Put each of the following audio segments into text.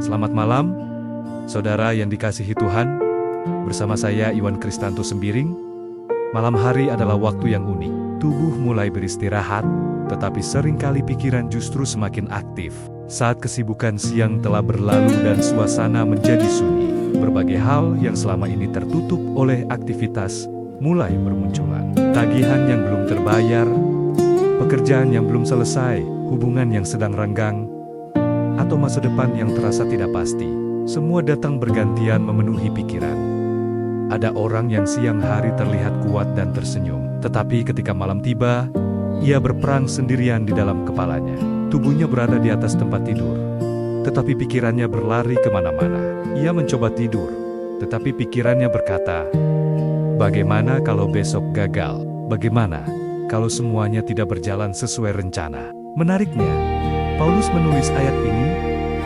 Selamat malam, saudara yang dikasihi Tuhan. Bersama saya Iwan Kristanto Sembiring. Malam hari adalah waktu yang unik. Tubuh mulai beristirahat, tetapi seringkali pikiran justru semakin aktif. Saat kesibukan siang telah berlalu dan suasana menjadi sunyi, berbagai hal yang selama ini tertutup oleh aktivitas mulai bermunculan. Tagihan yang belum terbayar, pekerjaan yang belum selesai, hubungan yang sedang renggang, atau masa depan yang terasa tidak pasti. Semua datang bergantian memenuhi pikiran. Ada orang yang siang hari terlihat kuat dan tersenyum, tetapi ketika malam tiba, ia berperang sendirian di dalam kepalanya. Tubuhnya berada di atas tempat tidur, tetapi pikirannya berlari kemana-mana. Ia mencoba tidur, tetapi pikirannya berkata, bagaimana kalau besok gagal? Bagaimana kalau semuanya tidak berjalan sesuai rencana? Menariknya, Paulus menulis ayat ini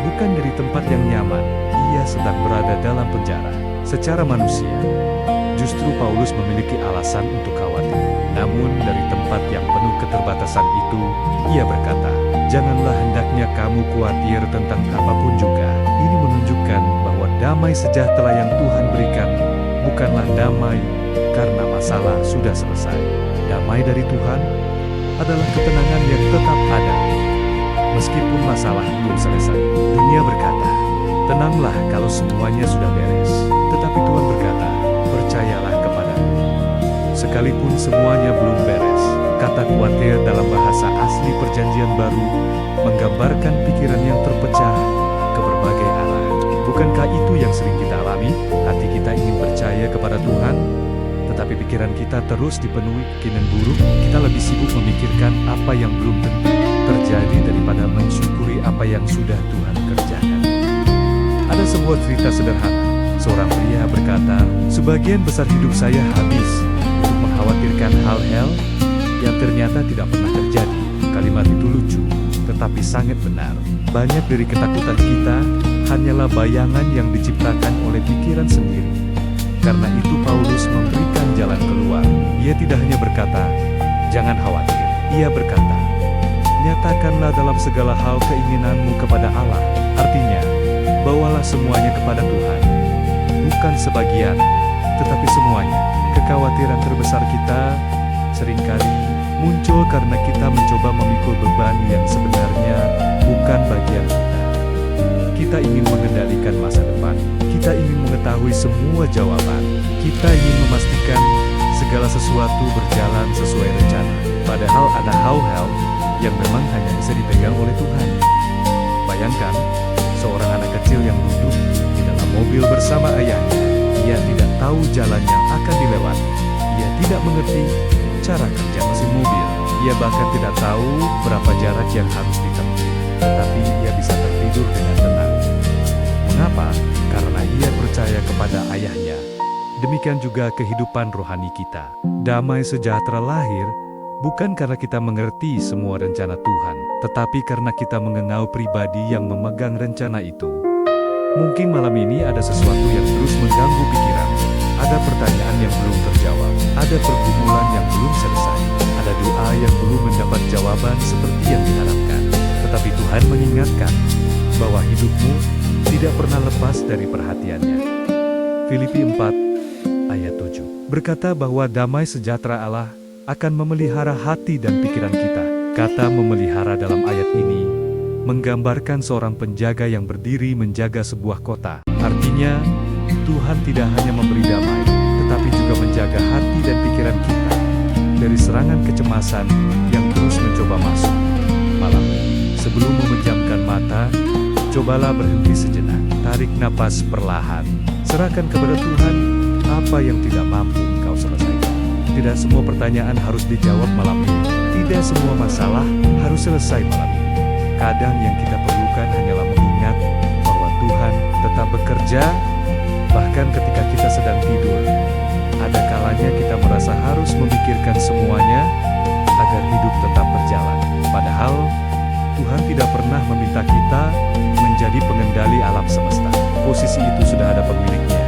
bukan dari tempat yang nyaman. Ia sedang berada dalam penjara. Secara manusia, justru Paulus memiliki alasan untuk khawatir. Namun dari tempat yang penuh keterbatasan itu, ia berkata, janganlah hendaknya kamu khawatir tentang apapun juga. Ini menunjukkan bahwa damai sejahtera yang Tuhan berikan bukanlah damai karena masalah sudah selesai. Damai dari Tuhan adalah ketenangan yang tetap ada meskipun masalah belum selesai. Dunia berkata, tenanglah kalau semuanya sudah beres. Tetapi Tuhan berkata, percayalah kepadaku. Sekalipun semuanya belum beres. Kata khawatir dalam bahasa asli Perjanjian Baru menggambarkan pikiran yang terpecah ke berbagai arah. Bukankah itu yang sering kita alami? Hati kita ingin percaya kepada Tuhan, tetapi pikiran kita terus dipenuhi keinginan buruk. Kita lebih sibuk memikirkan apa yang belum tentu terjadi daripada mensyukuri apa yang sudah Tuhan kerjakan. Ada sebuah cerita sederhana. Seorang pria berkata, sebagian besar hidup saya habis untuk mengkhawatirkan hal-hal yang ternyata tidak pernah terjadi. Kalimat itu lucu, tetapi sangat benar. Banyak dari ketakutan kita hanyalah bayangan yang diciptakan oleh pikiran sendiri. Karena itu Paulus memberikan jalan keluar. Ia tidak hanya berkata, jangan khawatir. Ia berkata, nyatakanlah dalam segala hal keinginanmu kepada Allah. Artinya, bawalah semuanya kepada Tuhan. Bukan sebagian, tetapi semuanya. Kekhawatiran terbesar kita seringkali muncul karena kita mencoba memikul beban yang sebenarnya bukan bagian kita. Kita ingin mengendalikan masa depan. Kita ingin mengetahui semua jawaban. Kita ingin memastikan segala sesuatu berjalan sesuai rencana. Padahal ada hal-hal yang memang hanya bisa dipegang oleh Tuhan. Bayangkan, seorang anak kecil yang duduk di dalam mobil bersama ayahnya. Ia tidak tahu jalan yang akan dilewati. Ia tidak mengerti cara kerja mesin mobil. Ia bahkan tidak tahu berapa jarak yang harus ditempuh. Tetapi ia bisa tertidur dengan tenang. Mengapa? Karena ia percaya kepada ayahnya. Demikian juga kehidupan rohani kita. Damai sejahtera lahir bukan karena kita mengerti semua rencana Tuhan, tetapi karena kita mengenal pribadi yang memegang rencana itu. Mungkin malam ini ada sesuatu yang terus mengganggu pikiran. Ada pertanyaan yang belum terjawab. Ada pergumulan yang belum selesai. Ada doa yang belum mendapat jawaban seperti yang diharapkan. Tetapi Tuhan mengingatkan bahwa hidupmu tidak pernah lepas dari perhatiannya. Filipi 4 ayat 7 berkata bahwa damai sejahtera Allah akan memelihara hati dan pikiran kita. Kata memelihara dalam ayat ini menggambarkan seorang penjaga yang berdiri menjaga sebuah kota. Artinya, Tuhan tidak hanya memberi damai, tetapi juga menjaga hati dan pikiran kita dari serangan kecemasan yang terus mencoba masuk. Malam, sebelum memejamkan mata, cobalah berhenti sejenak. Tarik napas perlahan. Serahkan kepada Tuhan apa yang tidak mampu engkau selesaikan. Tidak semua pertanyaan harus dijawab malam ini. Tidak semua masalah harus selesai malam ini. Kadang yang kita perlukan hanyalah mengingat bahwa Tuhan tetap bekerja, bahkan ketika kita sedang tidur. Ada kalanya kita merasa harus memikirkan semuanya agar hidup tetap berjalan. Padahal, Tuhan tidak pernah meminta kita menjadi pengendali alam semesta. Posisi itu sudah ada pemiliknya,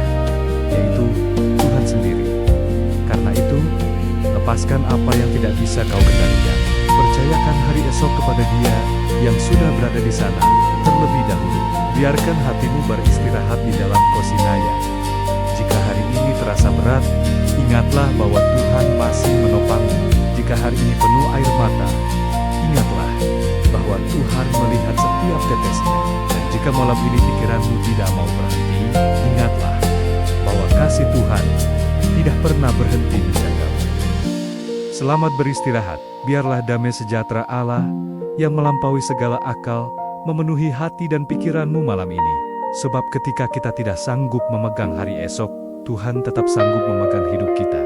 yaitu Tuhan sendiri. Karena itu, lepaskan apa yang tidak bisa kau kendalikan. Percayakan hari esok kepada Dia, yang sudah berada di sana terlebih dahulu. Biarkan hatimu beristirahat di dalam Kosinaya. Jika hari ini terasa berat, ingatlah bahwa Tuhan masih menopangmu. Jika hari ini penuh air mata, ingatlah bahwa Tuhan melihat setiap tetesnya. Dan jika malam ini pikiranmu tidak mau berhenti, ingatlah bahwa kasih Tuhan tidak pernah berhenti menjagamu. Selamat beristirahat. Biarlah damai sejahtera Allah yang melampaui segala akal memenuhi hati dan pikiranmu malam ini. Sebab ketika kita tidak sanggup memegang hari esok, Tuhan tetap sanggup memegang hidup kita.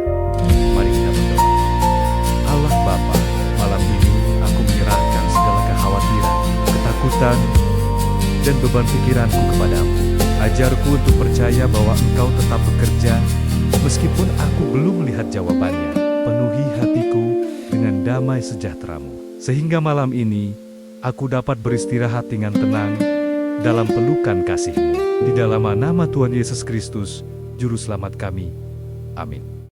Mari kita berdoa. Allah Bapa, malam ini aku menyerahkan segala kekhawatiran, ketakutan, dan beban pikiranku kepadamu. Ajarku untuk percaya bahwa Engkau tetap bekerja, meskipun aku belum melihat jawabannya. Penuhi hatiku dengan damai sejahtera-Mu, sehingga malam ini aku dapat beristirahat dengan tenang dalam pelukan kasih-Mu. Di dalam nama Tuhan Yesus Kristus, Juru Selamat kami. Amin.